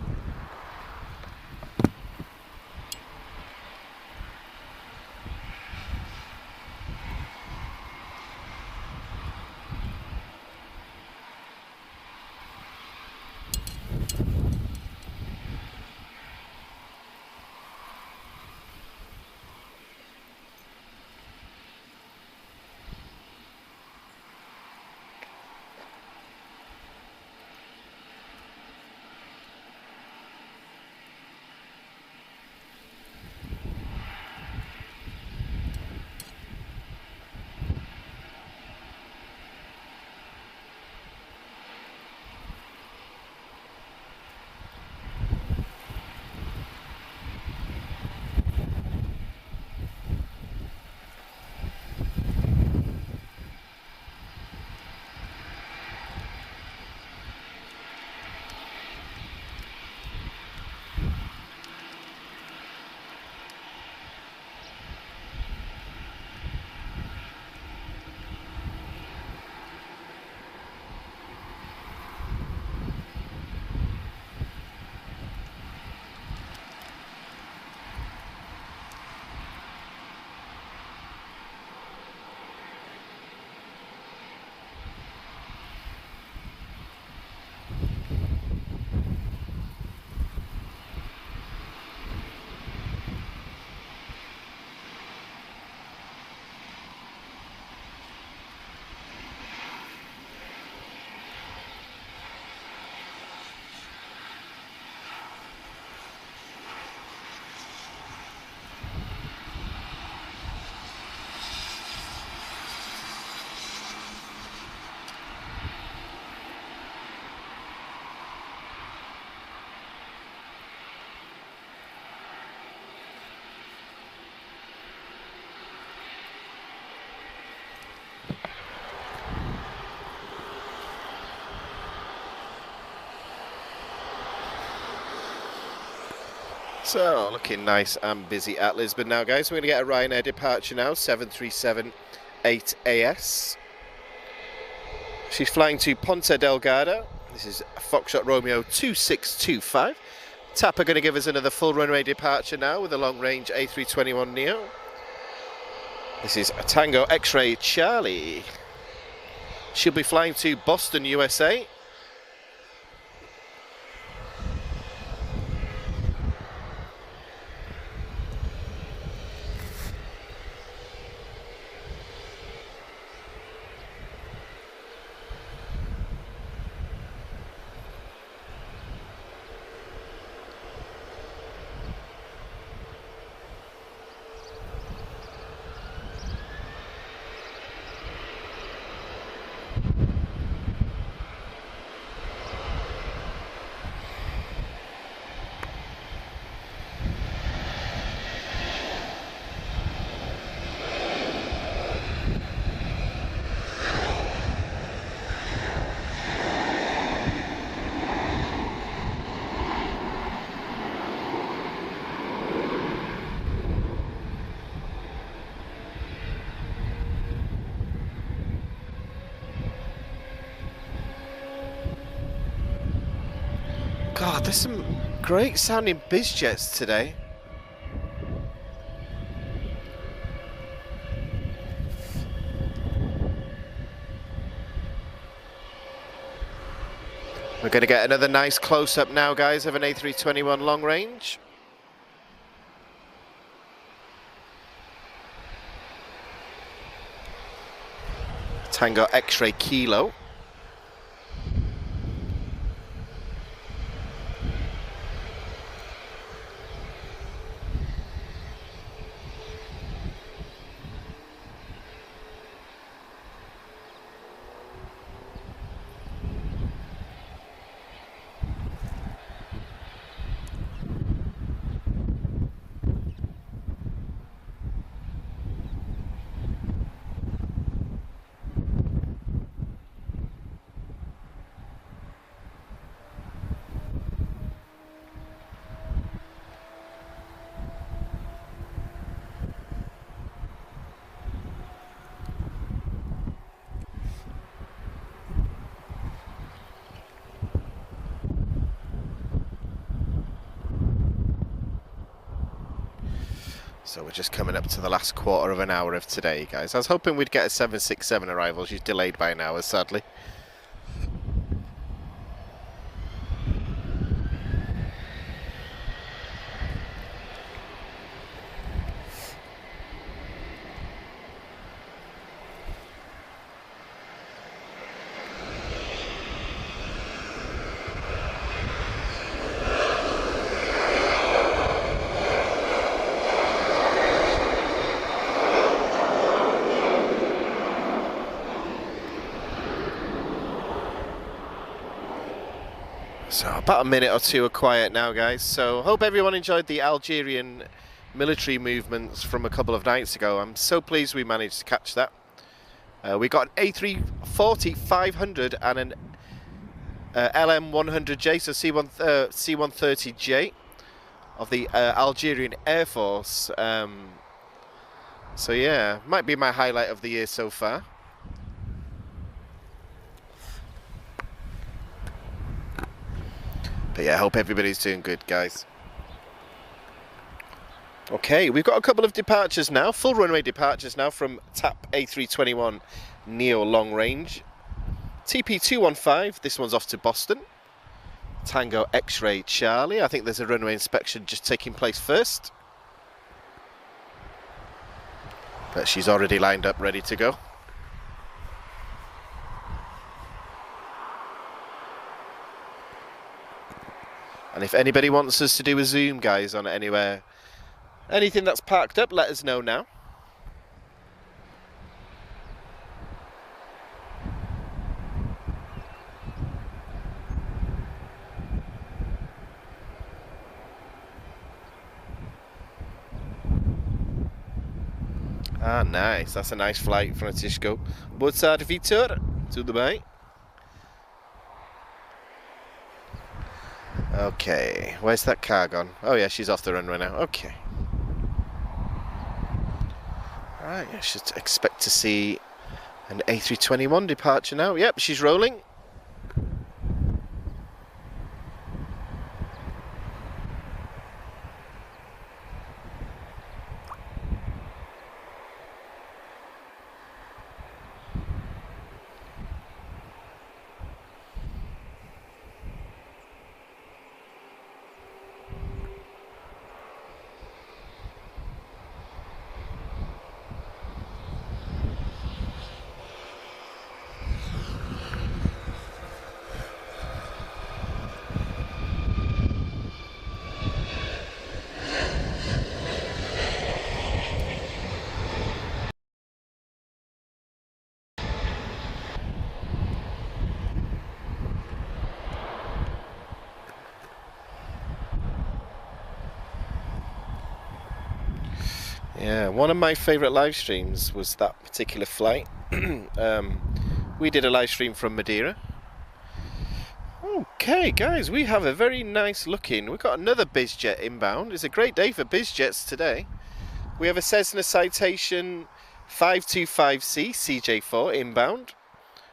So, looking nice and busy at Lisbon now, guys. We're going to get a Ryanair departure now, 737-8AS. She's flying to Ponta Delgado. This is Foxtrot Romeo 2625. TAP are going to give us another full runway departure now with a long-range A321neo. This is a Tango X-Ray Charlie. She'll be flying to Boston, USA. God, there's some great sounding biz jets today. We're going to get another nice close-up now, guys, of an A321 long range. Tango X-Ray Kilo. So we're just coming up to the last quarter of an hour of today, guys. I was hoping we'd get a 767 arrival. She's delayed by an hour, sadly. So about a minute or two of quiet now, guys. So hope everyone enjoyed the Algerian military movements from a couple of nights ago. I'm so pleased we managed to catch that. We got an A340-500 and an LM-100J, so C-130J of the Algerian Air Force. So yeah, might be my highlight of the year so far. But yeah, I hope everybody's doing good, guys. Okay, we've got a couple of departures now, full runway departures now from TAP A321 Neo Long Range. TP215, this one's off to Boston. Tango X-Ray Charlie, I think there's a runway inspection just taking place first. But she's already lined up, ready to go. And if anybody wants us to do a zoom, guys, on anywhere, anything that's parked up, let us know now. Ah, nice. That's a nice flight, Francisco. Boa tarde, Vitor. Tudo bem? Okay, where's that car gone? Oh yeah, she's off the runway now. Okay. Right, I should expect to see an A321 departure now. Yep, she's rolling. Yeah, one of my favourite live streams was that particular flight. We did a live stream from Madeira. Okay, guys, we have a very nice looking. We've got another BizJet inbound. It's a great day for BizJets today. We have a Cessna Citation 525C CJ4 inbound,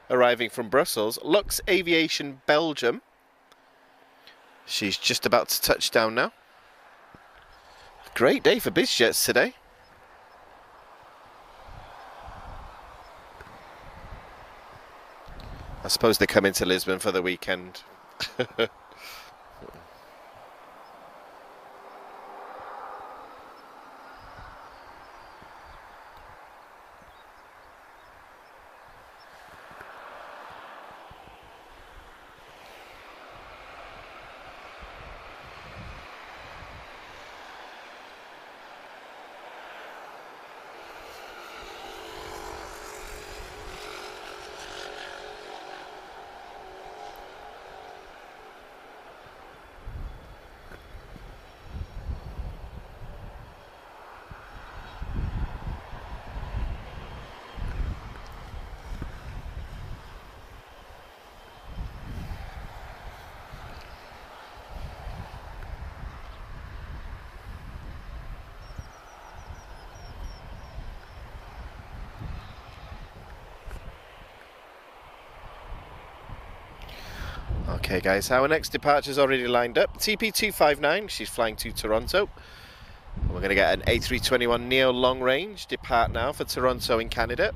arriving from Brussels. Lux Aviation Belgium. She's just about to touch down now. Great day for BizJets today. I suppose they come into Lisbon for the weekend. Okay guys, our next departure is already lined up. TP259, she's flying to Toronto. We're going to get an A321 Neo long range depart now for Toronto in Canada.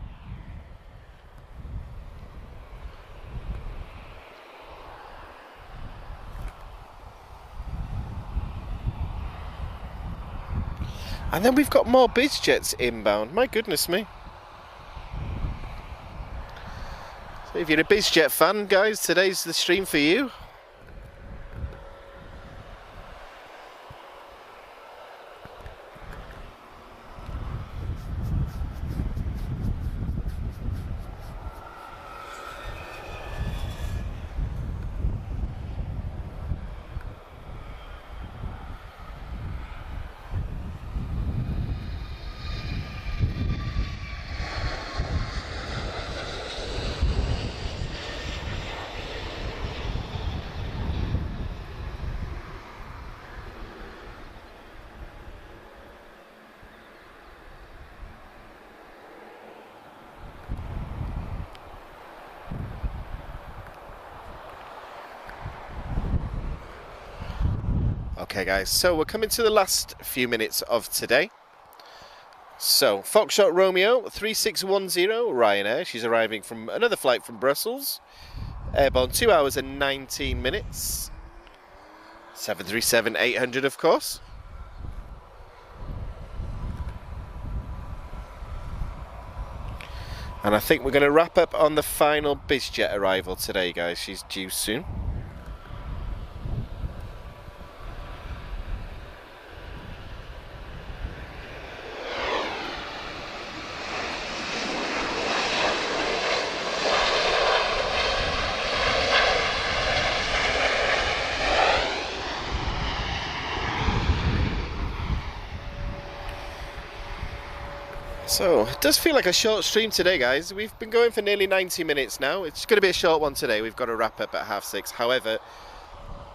And then we've got more BizJets inbound, my goodness me. So if you're a BizJet fan, guys, today's the stream for you. Okay guys, so we're coming to the last few minutes of today. So, Foxtrot Romeo 3610 Ryanair, she's arriving from another flight from Brussels. Airborne 2 hours and 19 minutes. 737-800 of course. And I think we're going to wrap up on the final BizJet arrival today guys, she's due soon. So, it does feel like a short stream today, guys. We've been going for nearly 90 minutes now. It's going to be a short one today. We've got to wrap up at 6:30. However,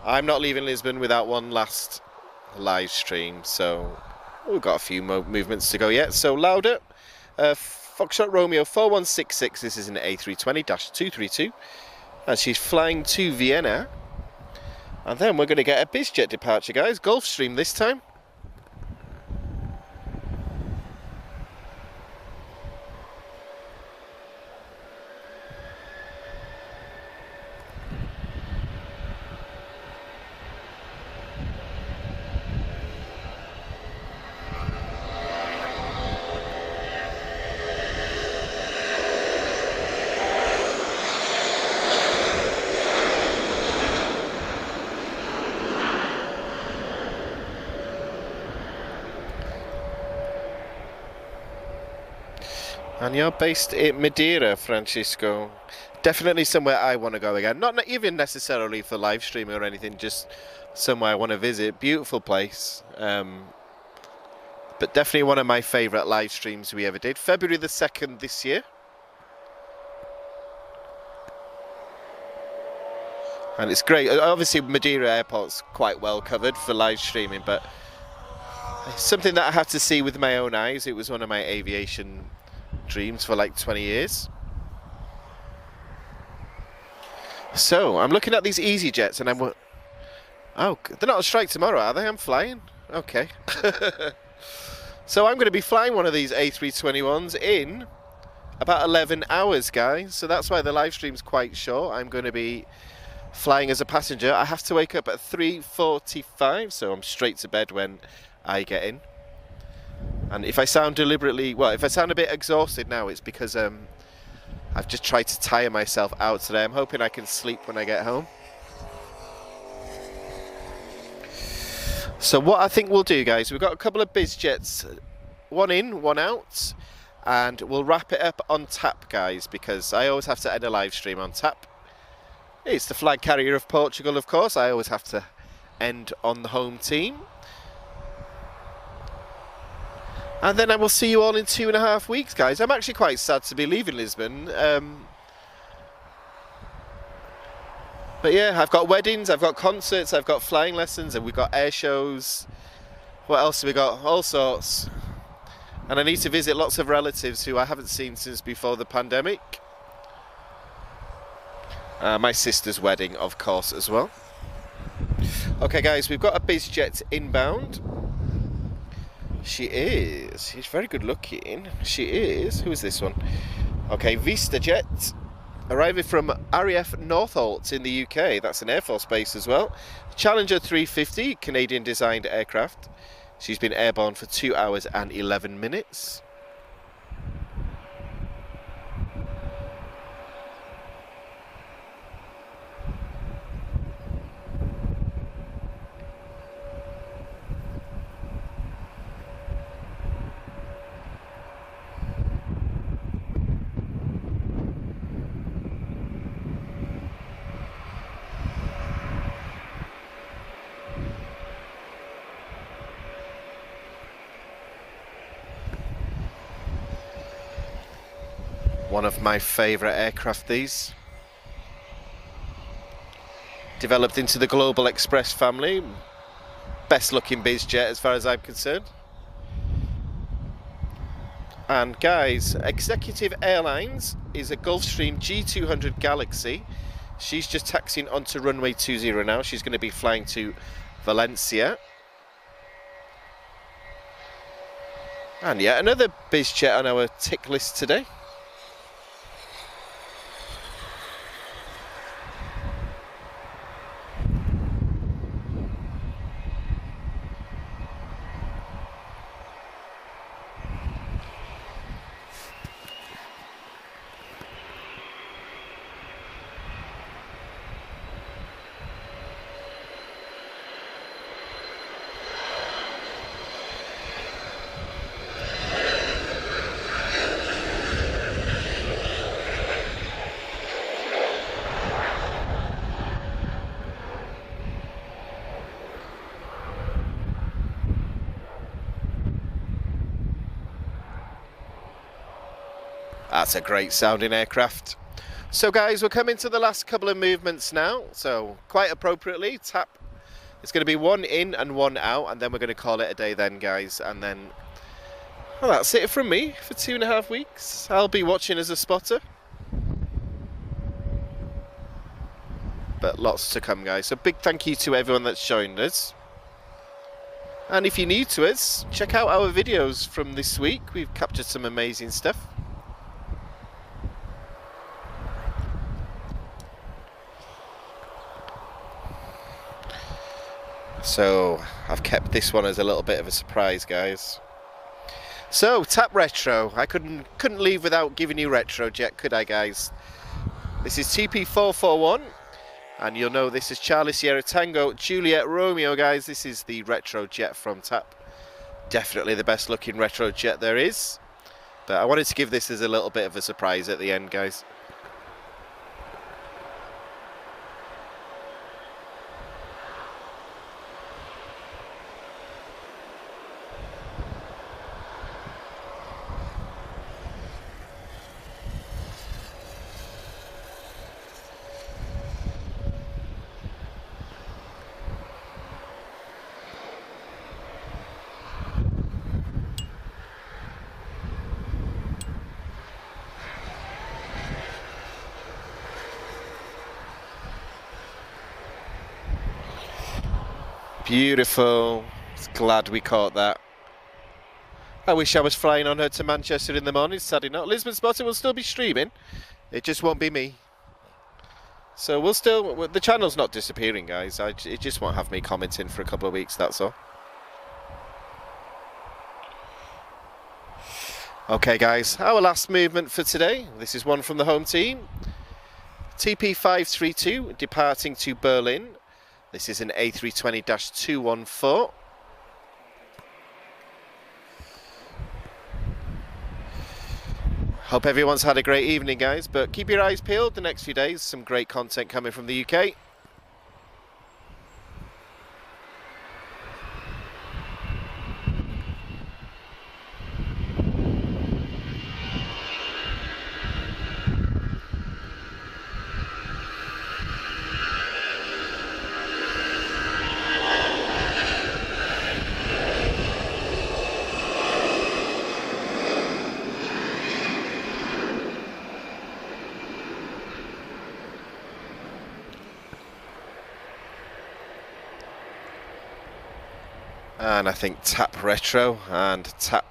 I'm not leaving Lisbon without one last live stream, so we've got a few movements to go yet. So louder, Foxtrot Romeo 4166, this is an A320-232, and she's flying to Vienna. And then we're going to get a BizJet departure, guys, Gulfstream this time. And you're based in Madeira, Francisco. Definitely somewhere I want to go again. Not even necessarily for live streaming or anything, just somewhere I want to visit. Beautiful place. But definitely one of my favourite live streams we ever did. February the 2nd this year. And it's great. Obviously Madeira Airport's quite well covered for live streaming, but something that I had to see with my own eyes. It was one of my aviation dreams for like 20 years. So I'm looking at these EasyJets and I'm, oh, they're not on strike tomorrow, are they? I'm flying. Okay. So I'm going to be flying one of these A321s in about 11 hours, guys. So that's why the live stream's quite short. I'm going to be flying as a passenger. I have to wake up at 3:45, so I'm straight to bed when I get in. And if I sound deliberately, well, if I sound a bit exhausted now, it's because I've just tried to tire myself out today. I'm hoping I can sleep when I get home. So what I think we'll do, guys, we've got a couple of BizJets, one in, one out, and we'll wrap it up on tap, guys, because I always have to end a live stream on tap. It's the flag carrier of Portugal, of course. I always have to end on the home team. And then I will see you all in 2.5 weeks, guys. I'm actually quite sad to be leaving Lisbon. But yeah, I've got weddings, I've got concerts, I've got flying lessons, and we've got air shows. What else have we got? All sorts. And I need to visit lots of relatives who I haven't seen since before the pandemic. My sister's wedding, of course, as well. Okay, guys, we've got a BizJet inbound. She's very good looking. She is, who is this one? Okay, VistaJet, arriving from RAF Northolt in the UK. That's an Air Force base as well. Challenger 350, Canadian designed aircraft. She's been airborne for 2 hours and 11 minutes. One of my favourite aircraft, these. Developed into the Global Express family. Best looking BizJet as far as I'm concerned. And guys, Executive Airlines is a Gulfstream G200 Galaxy. She's just taxiing onto runway 20 now. She's going to be flying to Valencia. And yeah, another BizJet on our tick list today. That's a great sounding aircraft. So guys, we're coming to the last couple of movements now. So quite appropriately, tap It's going to be one in and one out, and then we're going to call it a day then, guys. And then, well, that's it from me for 2.5 weeks. I'll be watching as a spotter. But lots to come, guys. So big thank you to everyone that's joined us. And if you're new to us, check out our videos from this week. We've captured some amazing stuff. So I've kept this one as a little bit of a surprise, guys. So tap retro. I couldn't leave without giving you retro jet, could I, guys? This is TP441. And you'll know this is Charlie Sierra Tango Juliet Romeo, guys. This is the retro jet from TAP. Definitely the best looking retro jet there is. But I wanted to give this as a little bit of a surprise at the end, guys. Beautiful. Glad we caught that. I wish I was flying on her to Manchester in the morning. Sadly not. Lisbon Spotter will still be streaming. It just won't be me. So we'll still... The channel's not disappearing, guys. It just won't have me commenting for a couple of weeks, that's all. Okay, guys. Our last movement for today. This is one from the home team. TP532 departing to Berlin. This is an A320-214. Hope everyone's had a great evening, guys, but keep your eyes peeled the next few days. Some great content coming from the UK. And I think tap retro and tap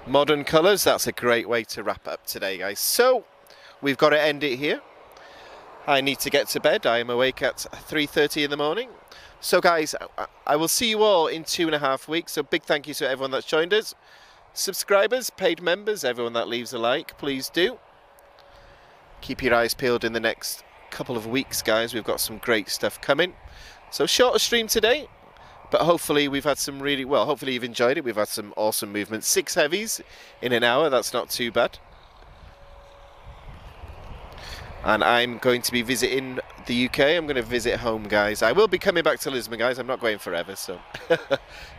modern colours, that's a great way to wrap up today, guys. So we've got to end it here. I need to get to bed. I am awake at 3:30 in the morning. So guys, I will see you all in 2.5 weeks. So big thank you to everyone that's joined us. Subscribers, paid members, everyone that leaves a like, please do. Keep your eyes peeled in the next couple of weeks, guys. We've got some great stuff coming. So shorter stream today. But hopefully we've had some really, well, hopefully you've enjoyed it. We've had some awesome movements. 6 heavies in an hour, that's not too bad. And I'm going to be visiting the UK. I'm going to visit home, guys. I will be coming back to Lisbon, guys. I'm not going forever, so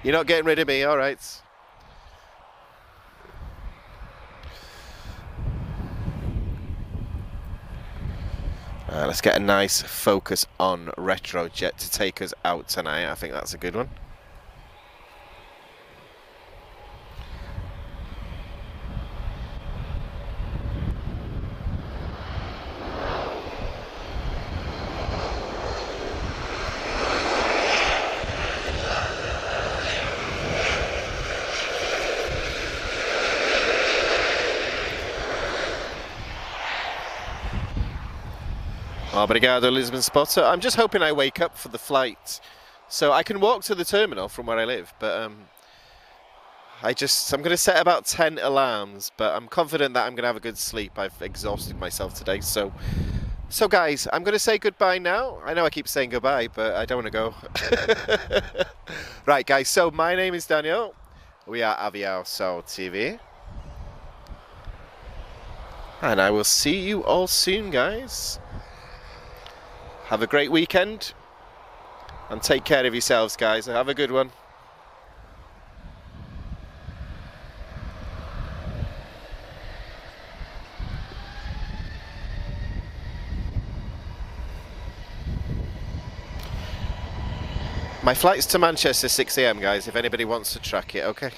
you're not getting rid of me, all right. Let's get a nice focus on Retrojet to take us out tonight. I think that's a good one. Obrigado, Lisbon Spotter. I'm just hoping I wake up for the flight so I can walk to the terminal from where I live, but I'm going to set about 10 alarms, but I'm confident that I'm going to have a good sleep. I've exhausted myself today, so guys, I'm going to say goodbye now. I know I keep saying goodbye, but I don't want to go. Right, guys, so my name is Daniel. We are Aviação TV. And I will see you all soon, guys. Have a great weekend and take care of yourselves, guys. Have a good one. My flight's to Manchester 6 AM, guys, if anybody wants to track it, okay?